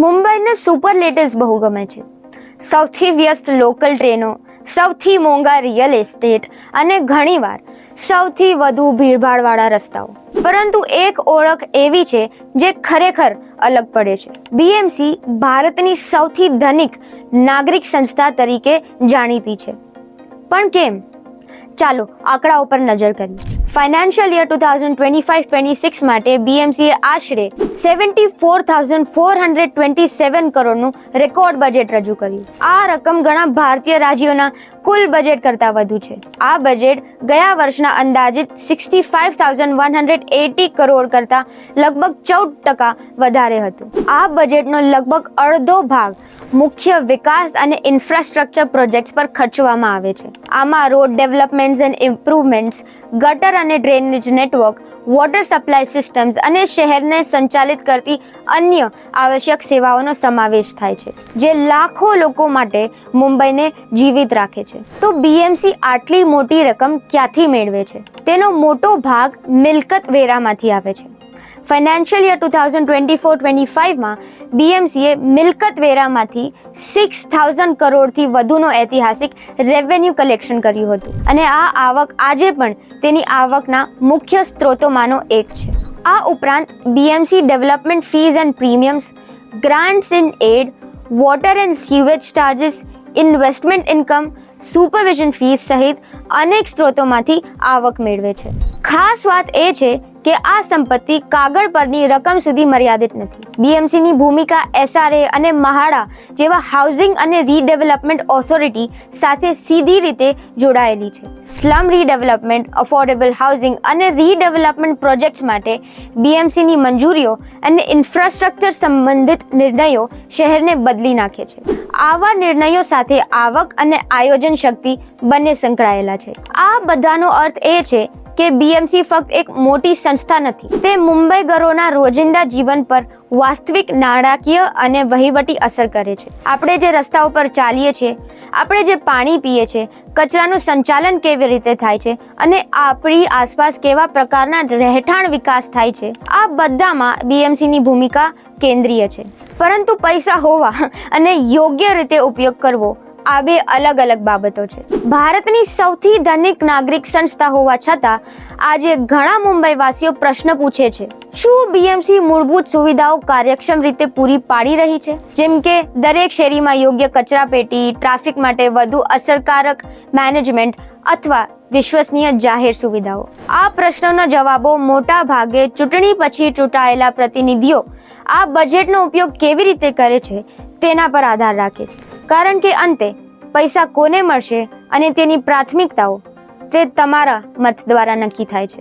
મુંબઈને સુપરલેટિવ્સ બહુ ગમે છે. સૌથી વ્યસ્ત લોકલ ટ્રેનો, સૌથી મોંઘા રિયલ એસ્ટેટ અને ઘણીવાર સૌથી વધુ ભીડભાડવાળા રસ્તાઓ. પરંતુ એક ઓળખ એવી છે જે ખરેખર અલગ પડે છે. બીએમસી ભારતની સૌથી ધનિક નાગરિક સંસ્થા તરીકે જાણીતી છે. પણ કેમ? ચાલો આંકડા ઉપર નજર કરીએ. ફાઇનાન્શિયલ યર 2025-26 માટે બીએમસીએ આશરે 74,427 કરોડનું રેકોર્ડ બજેટ રજૂ કર્યું. આ રકમ ઘણા ભારતીય રાજ્યોના કુલ બજેટ કરતાં વધુ છે. આ બજેટ ગયા વર્ષના અંદાજિત 65,180 કરોડ કરતાં લગભગ 14% વધારે હતું. આ બજેટનો લગભગ અડધો ભાગ મુખ્ય વિકાસ અને ઇન્ફ્રાસ્ટ્રક્ચર પ્રોજેક્ટ્સ પર ખર્ચવામાં આવે છે. આમાં રોડ ડેવલપમેન્ટ્સ એન્ડ ઇમ્પ્રુવમેન્ટ્સ, ગટર અને drainage network, water supply systems અને શહેરને સંચાલિત કરતી અન્ય આવશ્યક સેવાઓનો સમાવેશ થાય છે, જે લાખો લોકો માટે મુંબઈને જીવિત રાખે છે. તો બીએમસી આટલી મોટી રકમ ક્યાંથી મેળવે છે? તેનો મોટો ભાગ મિલકત વેરામાંથી આવે છે. ફાઇનાન્શિયલ યર 2024-25માં બીએમસીએ મિલકત વેરામાંથી 6,000 કરોડથી વધુનો ઐતિહાસિક રેવન્યુ કલેક્શન કર્યું હતું. અને આ આવક આજે પણ તેની આવકના મુખ્ય સ્ત્રોતોમાંનો એક છે. આ ઉપરાંત BMC development fees and premiums, grants in aid, water and sewage charges, investment income, supervision fees સહિત અનેક સ્ત્રોતોમાંથી આવક મેળવે છે. ખાસ વાત એ છે કે આ સંપત્તિ કાગળ પરની રકમ સુધી મર્યાદિત નથી. બીએમસીની ભૂમિકા એસઆરએ અને મહાડા જેવા હાઉસિંગ અને રીડેવલપમેન્ટ ઓથોરિટી સાથે સીધી રીતે જોડાયેલી છે. સ્લમ રીડેવલપમેન્ટ, અફોર્ડેબલ હાઉસિંગ અને રીડેવલપમેન્ટ પ્રોજેક્ટ્સ માટે બીએમસીની મંજૂરીઓ અને ઇન્ફ્રાસ્ટ્રક્ચર સંબંધિત નિર્ણયો શહેરને બદલી નાખે છે. આવા નિર્ણયો સાથે આવક અને આયોજન શક્તિ બંને સંકળાયેલા છે. આ બધાનો અર્થ એ છે કે બીએમસી ફક્ત એક મોટી સંસ્થા નથી, તે મુંબઈગરોના રોજિંદા જીવન પર વાસ્તવિક નાણાકીય અને વહીવટી અસર કરે છે. આપણે જે રસ્તા ઉપર ચાલીએ છીએ, આપણે જે પાણી પીએ છીએ, કચરાનું સંચાલન કેવી રીતે થાય છે અને આપણી આસપાસ કેવા પ્રકારના રહેઠાણ વિકાસ થાય છે, આ બધામાં બીએમસીની ભૂમિકા કેન્દ્રીય છે. પરંતુ પૈસા હોવા અને યોગ્ય રીતે ઉપયોગ કરવો આ બે અલગ અલગ બાબતો છે. ભારતની સૌથી ધનિક નાગરિક સંસ્થા હોવા છતાં આજે ઘણા મુંબઈવાસીઓ પ્રશ્ન પૂછે છે, શું બીએમસી મૂળભૂત સુવિધાઓ કાર્યક્ષમ રીતે પૂરી પાડી રહી છે? જેમ કે દરેક શેરીમાં યોગ્ય કચરાપેટી, ટ્રાફિક માટે વધુ અસરકારક મેનેજમેન્ટ અથવા વિશ્વસનીય જાહેર સુવિધાઓ. આ પ્રશ્નોના જવાબો મોટા ભાગે ચૂંટણી પછી ચૂંટાયેલા પ્રતિનિધિઓ આ બજેટનો ઉપયોગ કેવી રીતે કરે છે તેના પર આધાર રાખે છે. કારણ કે અંતે પૈસા કોને મળશે અને તેની પ્રાથમિકતાઓ તે તમારા મત દ્વારા નક્કી થાય છે.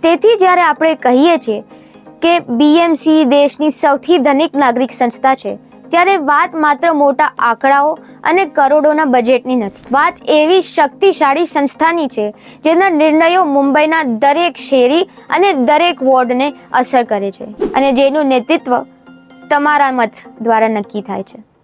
તેથી જ્યારે આપણે કહીએ છીએ કે બીએમસી દેશની સૌથી ધનિક નાગરિક સંસ્થા છે, ત્યારે વાત માત્ર મોટા આંકડાઓ અને કરોડોના બજેટની નથી. વાત એવી શક્તિશાળી સંસ્થાની છે જેના નિર્ણયો મુંબઈના દરેક શેરી અને દરેક વોર્ડને અસર કરે છે અને જેનું નેતૃત્વ તમારા મત દ્વારા નક્કી થાય છે.